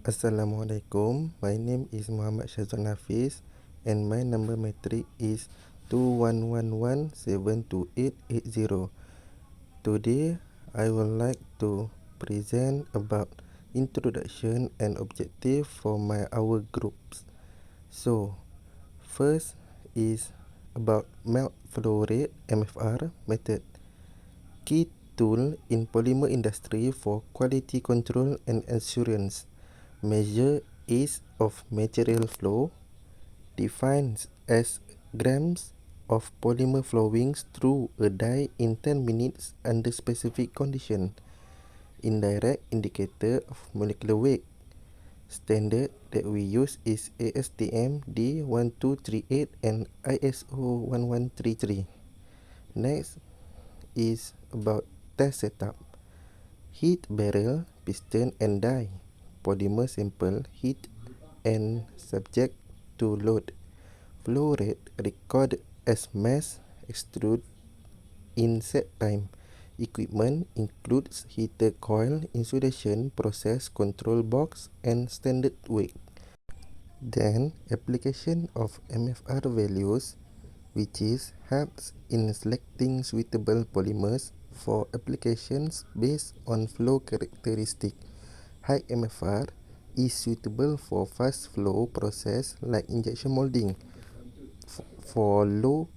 Assalamualaikum, my name is Muhammad Shazwan Hafiz and my number matric is 2111728880. Today, I would like to present about introduction and objective for our groups. So, first is about melt flow rate MFR method. Key tool in polymer industry for quality control and assurance. Measure ease of material flow, defines as grams of polymer flowing through a die in 10 minutes under specific condition. Indirect indicator of molecular weight. Standard that we use is ASTM D1238 and ISO 1133. Next is about test setup. Heat barrel, piston and die. Polymer sample heat and subject to load. Flow rate recorded as mass extrude in set time. Equipment includes heater coil, insulation, process control box and standard weight. Then application of MFR values, which is helps in selecting suitable polymers for applications based on flow characteristic. High MFR is suitable for fast flow process like injection molding. For low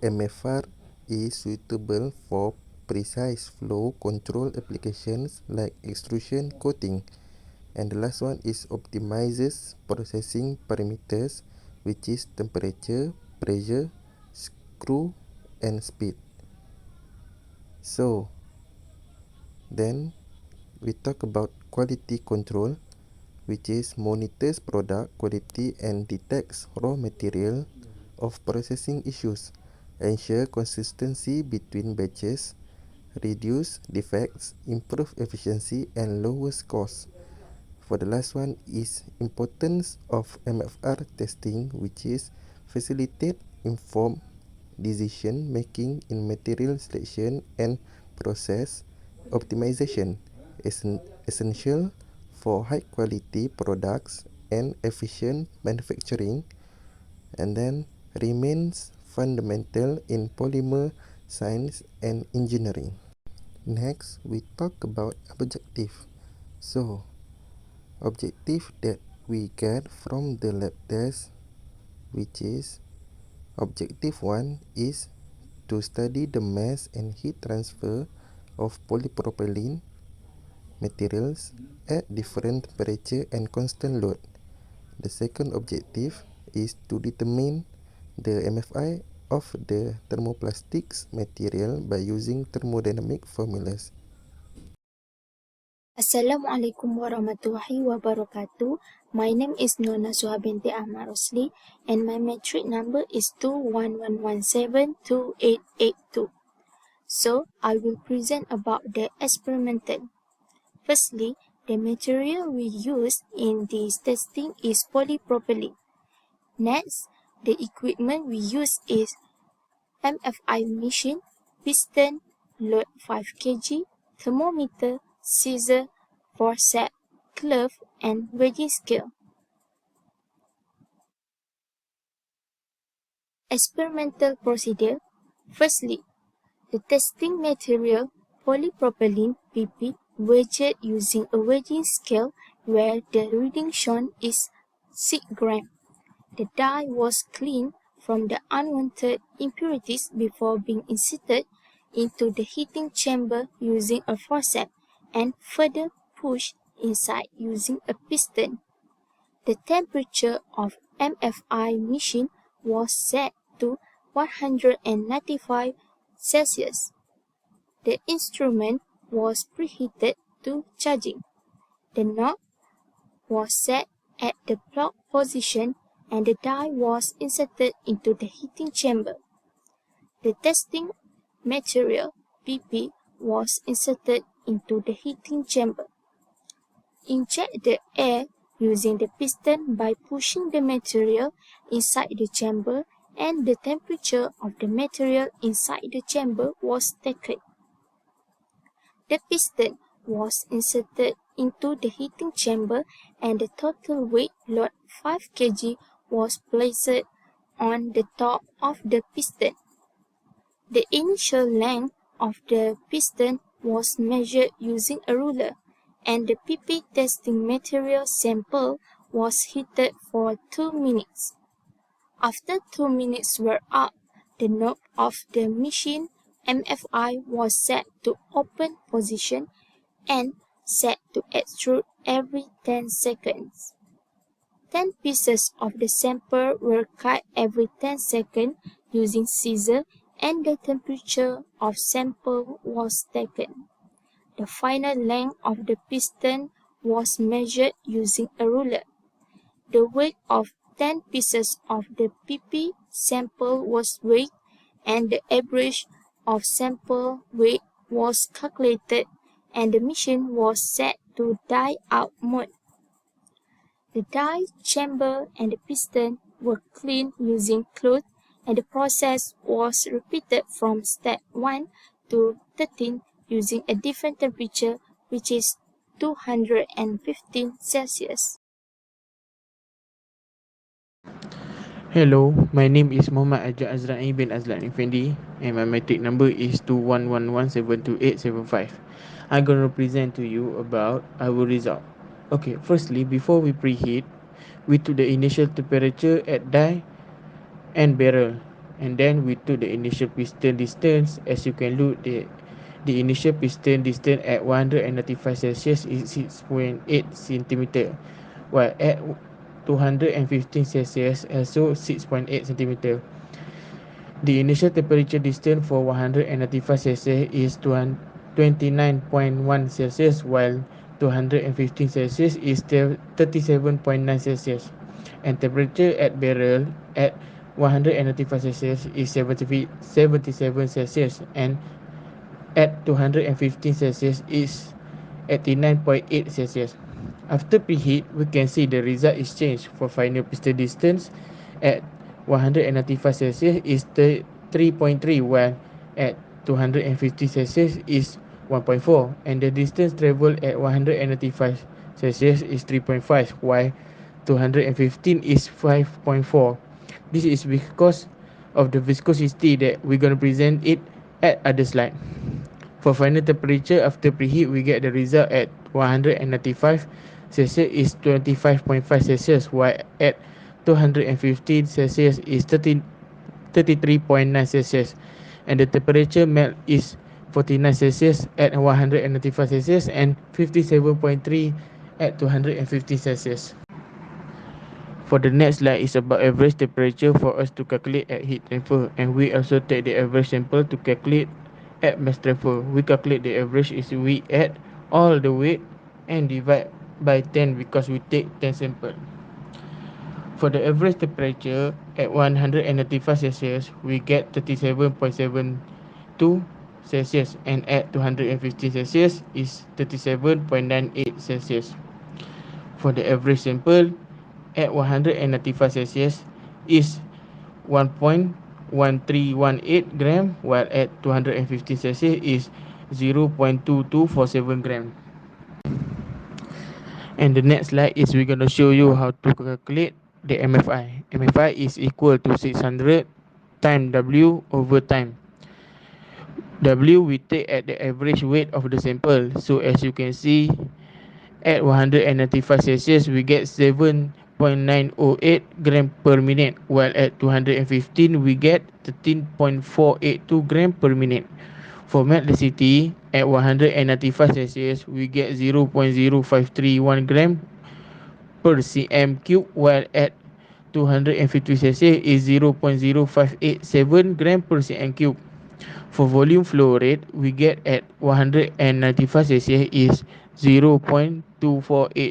MFR is suitable for precise flow control applications like extrusion coating. And the last one is optimizes processing parameters, which is temperature, pressure, screw and speed. So then we talk about quality control, which is monitors product quality and detects raw material of processing issues, ensure consistency between batches, reduce defects, improve efficiency and lowers cost. For the last one is importance of MFR testing, which is facilitate informed decision making in material selection and process optimization, is essential for high quality products and efficient manufacturing, and then remains fundamental in polymer science and engineering. Next, we talk about objective. So, objective that we get from the lab test, which is objective 1 is to study the mass and heat transfer of polypropylene materials at different temperature and constant load. The second objective is to determine the MFI of the thermoplastics material by using thermodynamic formulas. Assalamualaikum warahmatullahi wabarakatuh. My name is Nona Suha binti Ahmad Rosli and my metric number is 2111728882. So, I will present about the experimental. Firstly, the material we use in this testing is polypropylene. Next, the equipment we use is MFI machine, piston, load 5 kg, thermometer, scissor, forceps, glove, and weighing scale. Experimental procedure. Firstly, the testing material polypropylene PP weighed using a weighing scale where the reading shown is 6 grams. The die was cleaned from the unwanted impurities before being inserted into the heating chamber using a forceps and further pushed inside using a piston. The temperature of MFI machine was set to 195 Celsius. The instrument was preheated to charging. The knob was set at the plug position and the die was inserted into the heating chamber. The testing material PP was inserted into the heating chamber. Inject the air using the piston by pushing the material inside the chamber, and the temperature of the material inside the chamber was taken. The piston was inserted into the heating chamber and the total weight load 5 kg was placed on the top of the piston. The initial length of the piston was measured using a ruler, and the PP testing material sample was heated for 2 minutes. After 2 minutes were up, the knob of the machine MFI was set to open position and set to extrude every 10 seconds. 10 pieces of the sample were cut every 10 seconds using scissors and the temperature of sample was taken. The final length of the piston was measured using a ruler. The weight of 10 pieces of the PP sample was weighed and the average of sample weight was calculated and the machine was set to die out mode. The die chamber and the piston were cleaned using cloth and the process was repeated from step 1 to 13 using a different temperature which is 215 Celsius. Hello, my name is Muhammad Ajak Azra'i bin Azlan Effendi and my matric number is 2111728775. I'm going to present to you about our result. Okay, firstly, before we preheat, we took the initial temperature at die and barrel, and then we took the initial piston distance. As you can look, the initial piston distance at 195 Celsius is 6.8 centimeter, while at 215 Celsius also 6.8 centimeter. The initial temperature distance for 195 Celsius is 29.1 Celsius, while 215 Celsius is 37.9 Celsius, and temperature at barrel at 195 Celsius is 77 Celsius, and at 215 Celsius is 89.8 Celsius. After preheat, we can see the result is changed. For final piston distance at 195 Celsius is 3.3, while at 250 Celsius is 1.4, and the distance traveled at 195 Celsius is 3.5, while 215 is 5.4. This is because of the viscosity that we're going to present it at other slide. For final temperature after preheat, we get the result at 195 Celsius is 25.5 Celsius, while at 215 Celsius is 33.9 Celsius, and the temperature melt is 49 Celsius at 195 Celsius and 57.3 at 250 Celsius. For the next slide is about average temperature for us to calculate at heat transfer, and we also take the average sample to calculate at mass transfer. We calculate the average is we add all the weight and divide by 10 because we take 10 sample. For the average temperature at 195 Celsius, we get 37.72 Celsius, and at 250 Celsius is 37.98 Celsius. For the average sample at 195 Celsius is 1.1318 gram, while at 250 Celsius is 0.2247 gram. And the next slide is we're going to show you how to calculate the MFI. MFI is equal to 600 times W over time. W we take at the average weight of the sample. So as you can see, at 195 Celsius, we get 7.908 gram per minute, while at 215, we get 13.482 gram per minute. For melt density, at 195 Celsius, we get 0.0531 gram per cm cube, while at 250 Celsius is 0.0587 gram per cm cube. For volume flow rate, we get at 195 Celsius is 0.2482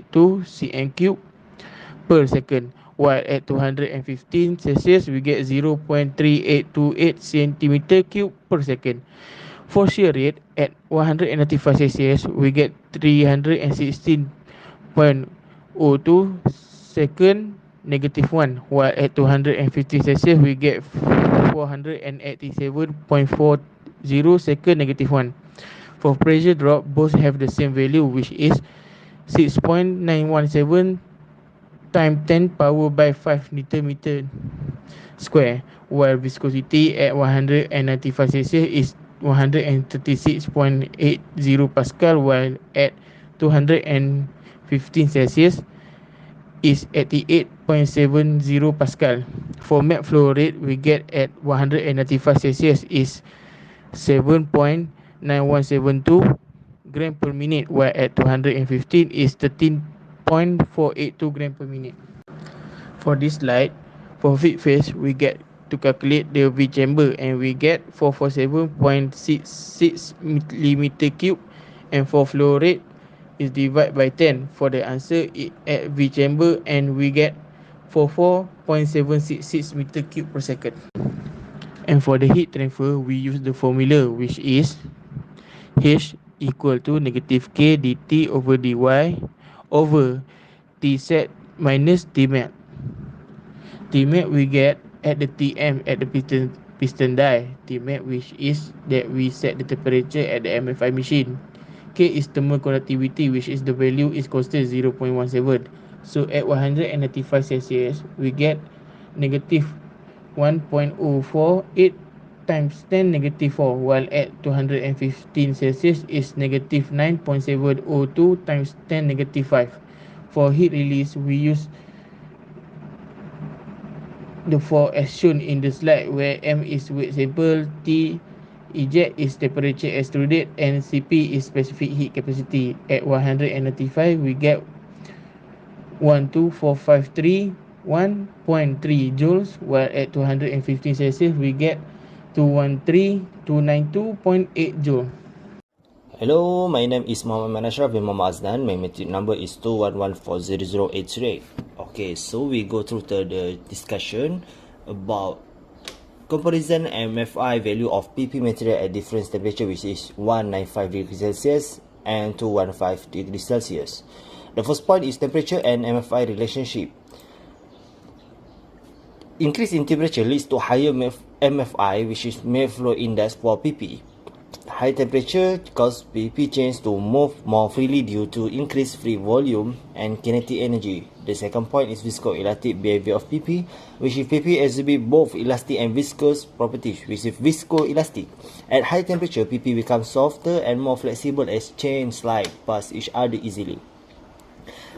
cm cube per second, while at 215 Celsius we get 0.3828 centimeter cube per second. For shear rate at 195 Celsius we get 316.02 second negative 1, while at 250 Celsius we get 487.40 second negative 1. For pressure drop, both have the same value, which is 6.917 times 10 power by 5 Newton meter square, while viscosity at 195 Celsius is 136.80 Pascal, while at 215 Celsius is 88.70 Pascal. For melt flow rate, we get at 195 Celsius is 7.9172 gram per minute, while at 215 is 13.482 gram per minute. For this slide, for feed phase, we get to calculate the V chamber, and we get 447.66 millimeter cube, and for flow rate is divided by 10 for the answer at V chamber, and we get 44.766 meter cube per second. And for the heat transfer, we use the formula, which is H equal to negative K dt over dy over T set minus T melt. T melt we get at the Tm at the piston die. T melt, which is that we set the temperature at the MFI machine. K is thermal conductivity, which is the value is constant 0.17. So at 195 Celsius, we get negative 1.048 times 10 negative 4, while at 215 Celsius is negative 9.702 times 10 negative 5. For heat release, we use the 4 as shown in the slide, where M is weight sample, T eject is temperature extruded, and Cp is specific heat capacity. At 195, we get 12453.3 joules, while at 215 Celsius, we get 213,292.8 joule. Hello, my name is Muhammad Manashraf bin Muhammad Aznan. My metric number is 2114008. Okay, so we go through the discussion about comparison MFI value of PP material at different temperature, which is 195 degrees Celsius and 215 degrees Celsius. The first point is temperature and MFI relationship. Increase in temperature leads to higher MFI, which is melt flow index for PP. High temperature causes PP chains to move more freely due to increased free volume and kinetic energy. The second point is viscoelastic behavior of PP, which is PP exhibit both elastic and viscous properties, which is viscoelastic. At high temperature, PP becomes softer and more flexible as chains slide past each other easily.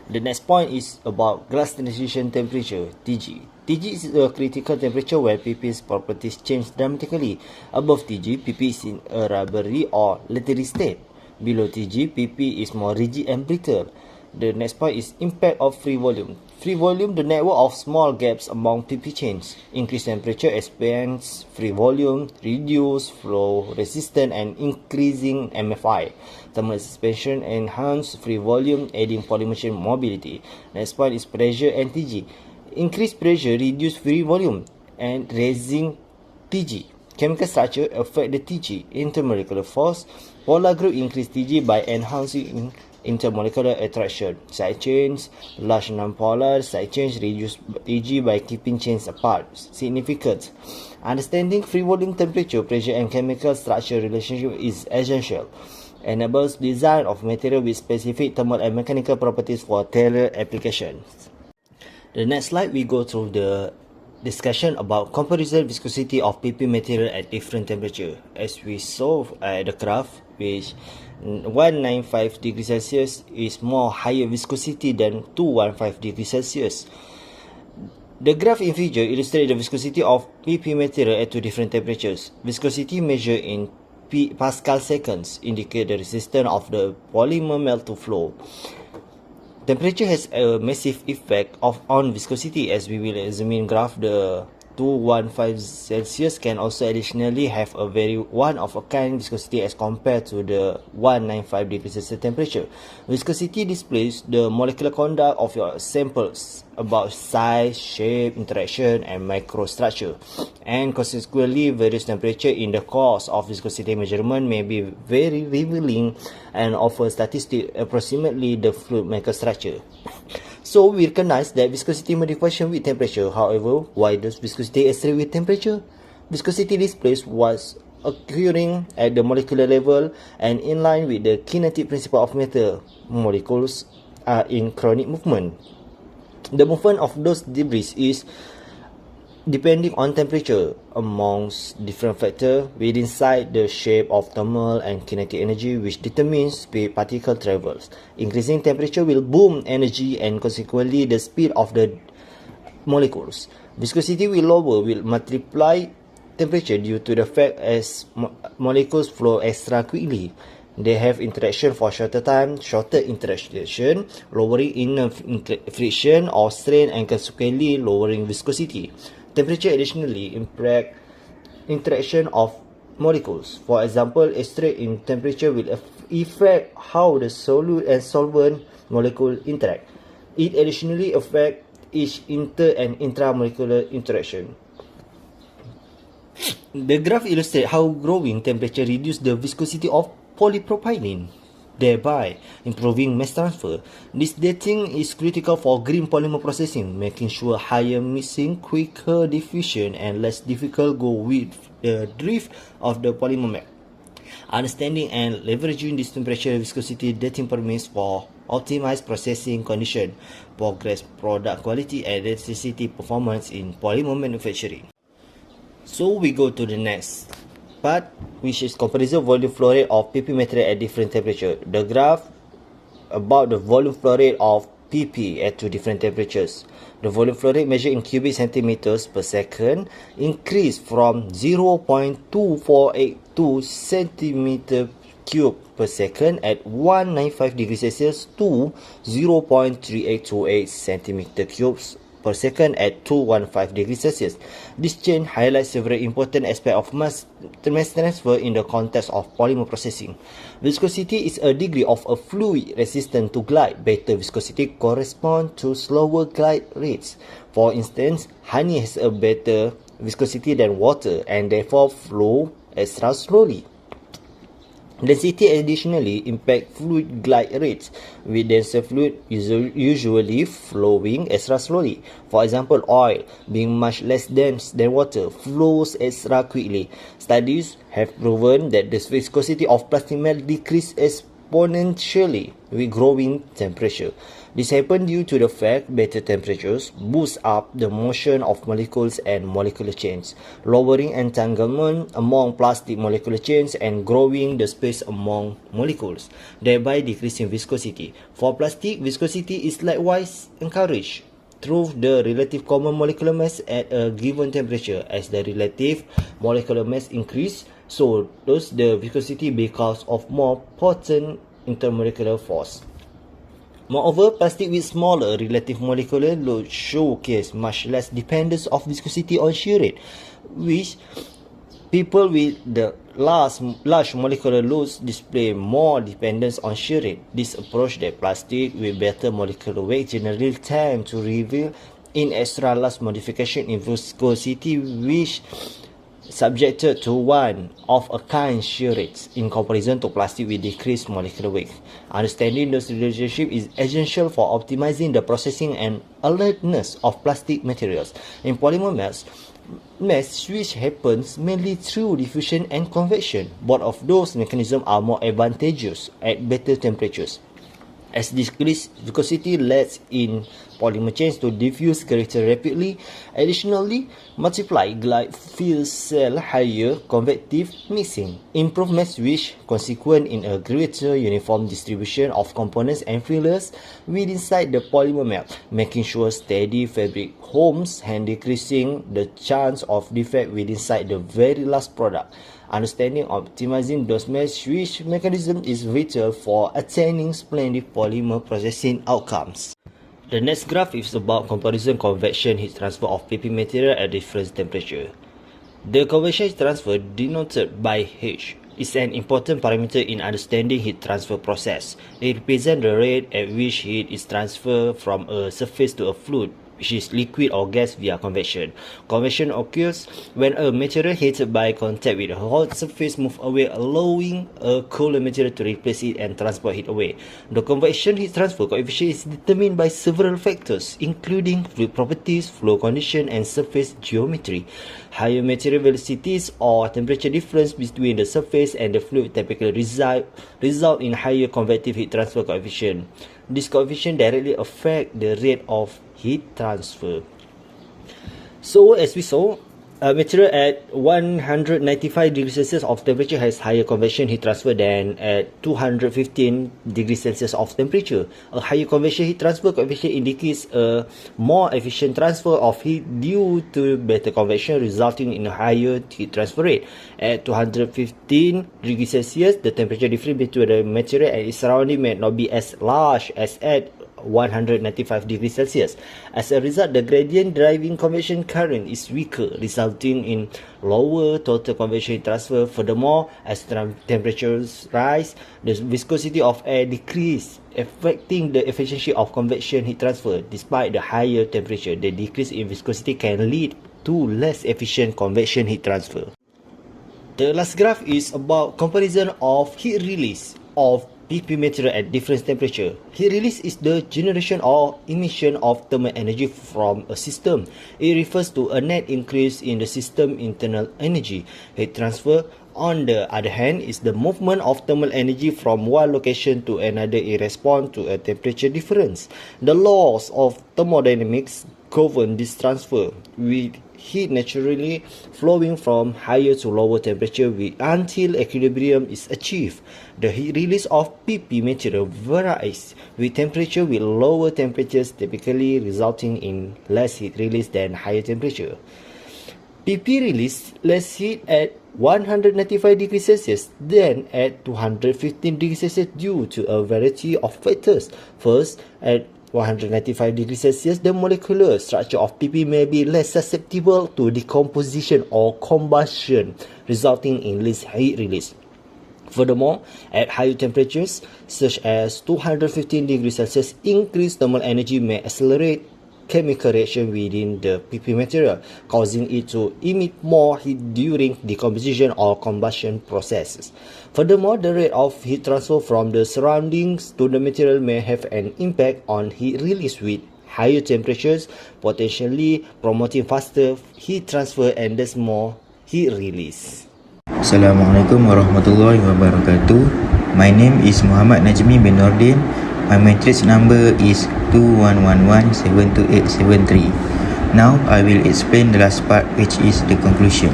The next point is about glass transition temperature, TG. TG is a critical temperature where PP's properties change dramatically. Above TG, PP is in a rubbery or leathery state. Below TG, PP is more rigid and brittle. The next point is impact of free volume. Free volume, the network of small gaps among PP chains. Increased temperature expands free volume, reduce flow resistance, and increasing MFI. Thermal expansion enhance free volume, adding polymer chain mobility. Next point is pressure and TG. Increased pressure reduce free volume and raising TG. Chemical structure affect the TG. Intermolecular force, polar group increase TG by enhancing intermolecular attraction. Side chains, large non-polar side chains reduce TG by keeping chains apart. Significance. Understanding free volume, temperature, pressure, and chemical structure relationship is essential. Enables design of material with specific thermal and mechanical properties for tailored applications. The next slide, we go through the discussion about comparison viscosity of PP material at different temperature. As we saw at the graph, which 195 degrees Celsius is more higher viscosity than 215 degrees Celsius. The graph in figure illustrates the viscosity of PP material at two different temperatures. Viscosity measured in Pascal seconds indicate the resistance of the polymer melt to flow. Temperature has a massive effect on viscosity, as we will examine graph. The 215 Celsius can also additionally have a very one-of-a-kind viscosity as compared to the 195 degrees Celsius temperature. Viscosity displays the molecular conduct of your samples about size, shape, interaction, and microstructure. And consequently, various temperature in the course of viscosity measurement may be very revealing and offer statistics approximately the fluid microstructure. So we recognize that viscosity may function with temperature. However, why does viscosity accelerate with temperature? Viscosity displays what's occurring at the molecular level and in line with the kinetic principle of matter. Molecules are in chronic movement. The movement of those debris is depending on temperature amongst different factors within inside the shape of thermal and kinetic energy, which determines speed particle travels. Increasing temperature will boom energy and consequently the speed of the molecules. Viscosity will lower will multiply temperature due to the fact as molecules flow extra quickly. They have interaction for shorter time, shorter interaction, lowering inner friction or strain and consequently lowering viscosity. Temperature additionally impact interaction of molecules. For example, a strain in temperature will affect how the solute and solvent molecule interact. It additionally affects each inter and intramolecular interaction. The graph illustrates how growing temperature reduces the viscosity of polypropylene, thereby improving mass transfer. This dating is critical for green polymer processing, making sure higher mixing, quicker diffusion, and less difficult go with the drift of the polymer map. Understanding and leveraging this temperature viscosity dating permits for optimized processing condition, progress product quality, and elasticity performance in polymer manufacturing. So we go to the next part, which is comparison volume flow rate of PP material at different temperature. The graph about the volume flow rate of PP at two different temperatures. The volume flow rate measured in cubic centimeters per second increased from 0.2482 centimeter cube per second at 195 degrees Celsius to 0.3828 centimeter cubes per second at 215 degrees Celsius. This change highlights several important aspects of mass transfer in the context of polymer processing. Viscosity is a degree of a fluid resistant to glide. Better viscosity corresponds to slower glide rates. For instance, honey has a better viscosity than water and therefore flow extra slowly. Density additionally impacts fluid glide rates, with denser fluid usually flowing extra slowly. For example, oil, being much less dense than water, flows extra quickly. Studies have proven that the viscosity of plastic melt decreases exponentially with growing temperature. This happens due to the fact better temperatures boost up the motion of molecules and molecular chains, lowering entanglement among plastic molecular chains and growing the space among molecules, thereby decreasing viscosity. For plastic, viscosity is likewise encouraged through the relative common molecular mass at a given temperature. As the relative molecular mass increase, so does the viscosity because of more potent intermolecular force. Moreover, plastic with smaller relative molecular load showcase much less dependence of viscosity on shear rate, which people with the large molecular loads display more dependence on shear rate. This approach that plastic with better molecular weight generally tend to reveal in extra large modification in viscosity, which subjected to one of a kind shear rates in comparison to plastic with decreased molecular weight. Understanding this relationship is essential for optimizing the processing and alertness of plastic materials. In polymer mass switch happens mainly through diffusion and convection. Both of those mechanisms are more advantageous at better temperatures, as decreased viscosity lets in polymer chains to diffuse greater rapidly. Additionally, multiply glide fields cell higher convective mixing, improve mass switch consequent in a greater uniform distribution of components and fillers within inside the polymer melt, making sure steady fabric homes and decreasing the chance of defect within inside the very last product. Understanding optimizing those mass switch mechanisms is vital for attaining splendid polymer processing outcomes. The next graph is about comparison convection heat transfer of PP material at different temperature. The convection heat transfer, denoted by H, is an important parameter in understanding heat transfer process. It represents the rate at which heat is transferred from a surface to a fluid which is liquid or gas via convection. Convection occurs when a material heated by contact with a hot surface moves away, allowing a cooler material to replace it and transport heat away. The convection heat transfer coefficient is determined by several factors, including fluid properties, flow condition, and surface geometry. Higher material velocities or temperature difference between the surface and the fluid typically result in higher convective heat transfer coefficient. This coefficient directly affects the rate of heat transfer. So as we saw, a material at 195 degrees Celsius of temperature has higher convection heat transfer than at 215 degrees Celsius of temperature. A higher convection heat transfer coefficient indicates a more efficient transfer of heat due to better convection, resulting in a higher heat transfer rate. At 215 degrees Celsius, the temperature difference between the material and its surrounding may not be as large as at 195 degrees Celsius. As a result, the gradient driving convection current is weaker, resulting in lower total convection heat transfer. Furthermore, as temperatures rise, the viscosity of air decreases, affecting the efficiency of convection heat transfer. Despite the higher temperature, the decrease in viscosity can lead to less efficient convection heat transfer. The last graph is about comparison of heat release of PP material at different temperature. Heat release is the generation or emission of thermal energy from a system. It refers to a net increase in the system internal energy. Heat transfer, on the other hand, is the movement of thermal energy from one location to another in response to a temperature difference. The laws of thermodynamics govern this transfer, with heat naturally flowing from higher to lower temperature until equilibrium is achieved. The heat release of PP material varies with temperature, with lower temperatures typically resulting in less heat release than higher temperature. PP release less heat at 195 degrees Celsius than at 215 degrees Celsius due to a variety of factors. First, at 195 degrees Celsius, the molecular structure of PP may be less susceptible to decomposition or combustion, resulting in less heat release. Furthermore, at higher temperatures, such as 215 degrees Celsius, increased thermal energy may accelerate chemical reaction within the PP material, causing it to emit more heat during decomposition or combustion processes. Furthermore, the rate of heat transfer from the surroundings to the material may have an impact on heat release with higher temperatures, potentially promoting faster heat transfer and thus more heat release. Assalamualaikum warahmatullahi wabarakatuh. My name is Muhammad Najmi bin Nordin. My matrix number is 2111-72873. Now I will explain the last part, which is the conclusion.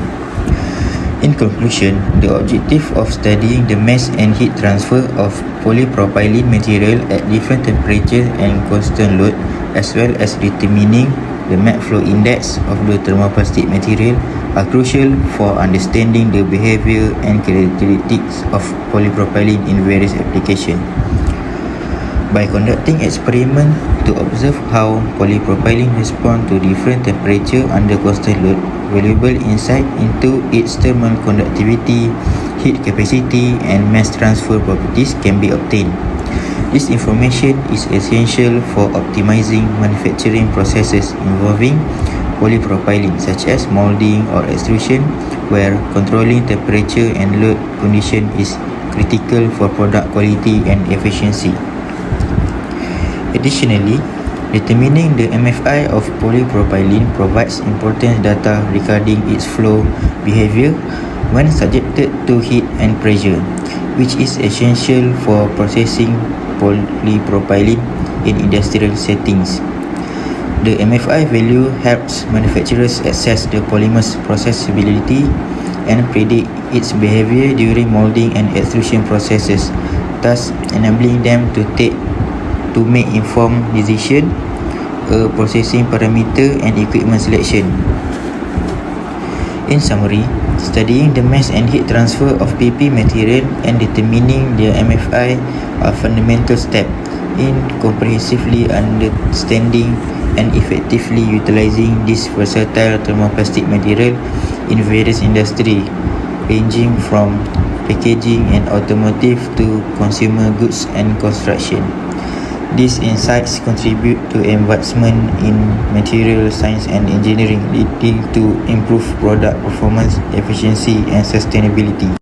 In conclusion, the objective of studying the mass and heat transfer of polypropylene material at different temperature and constant load, as well as determining the Mach flow index of the thermoplastic material, are crucial for understanding the behavior and characteristics of polypropylene in various applications. By conducting experiments to observe how polypropylene responds to different temperature under constant load, valuable insight into its thermal conductivity, heat capacity, and mass transfer properties can be obtained. This information is essential for optimizing manufacturing processes involving polypropylene, such as molding or extrusion, where controlling temperature and load condition is critical for product quality and efficiency. Additionally, determining the MFI of polypropylene provides important data regarding its flow behavior when subjected to heat and pressure, which is essential for processing polypropylene in industrial settings. The MFI value helps manufacturers assess the polymer's processability and predict its behavior during molding and extrusion processes, thus enabling them to make informed decisions, processing parameter, and equipment selection. In summary, studying the mass and heat transfer of PP material and determining their MFI are fundamental steps in comprehensively understanding and effectively utilizing this versatile thermoplastic material in various industries, ranging from packaging and automotive to consumer goods and construction. These insights contribute to advancement in material science and engineering, leading to improved product performance, efficiency, and sustainability.